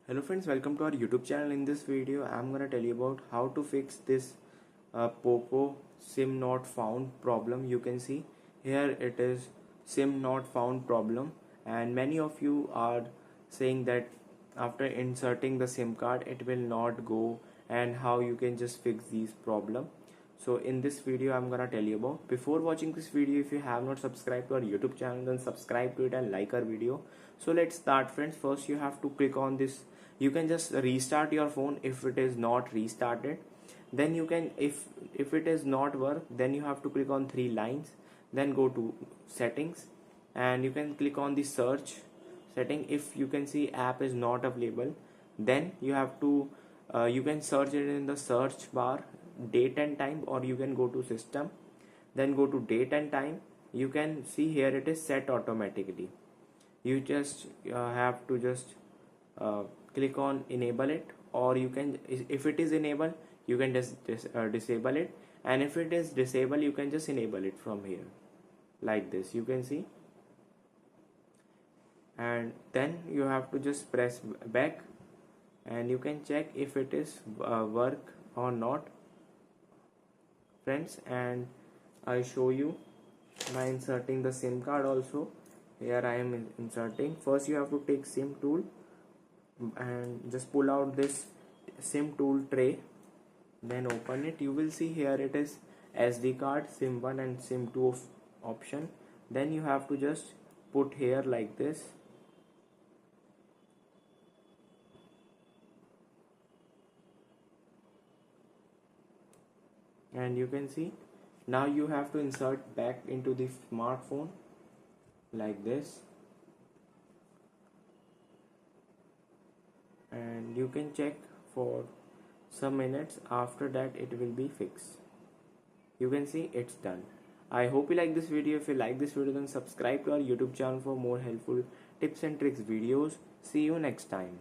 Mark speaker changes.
Speaker 1: Hello friends, welcome to our YouTube channel. In this video I'm gonna tell you about how to fix this Poco SIM not found problem. You can see here it is SIM not found problem, and many of you are saying that after inserting the SIM card it will not go, and how you can just fix these problem. So in this video I'm gonna tell you about. Before watching this video, if you have not subscribed to our YouTube channel, then subscribe to it and like our video. So let's start friends. First you have to click on this. You can just restart your phone if it is not restarted. Then you can, if it is not work, then you have to click on three lines, then go to settings, and you can click on the search setting. If you can see app is not available, then you have to you can search it in the search bar, date and time, or you can go to system, then go to date and time. You can see here it is set automatically. You just have to just uh, click on enable it, or you can, if it is enabled, you can just disable it, and if it is disabled, you can just enable it from here like this. You can see, and then you have to just press back, and you can check if it is work or not friends. And I show you by inserting the SIM card also. Here I am inserting. First you have to take SIM tool and just pull out this SIM tool tray, then open it. You will see here it is SD card, SIM1 and SIM2 option. Then you have to just put here like this, and you can see now you have to insert back into the smartphone like this, and you can check for some minutes. After that it will be fixed. You can see it's done. I hope you like this video. If you like this video, then subscribe to our YouTube channel for more helpful tips and tricks videos. See you next time.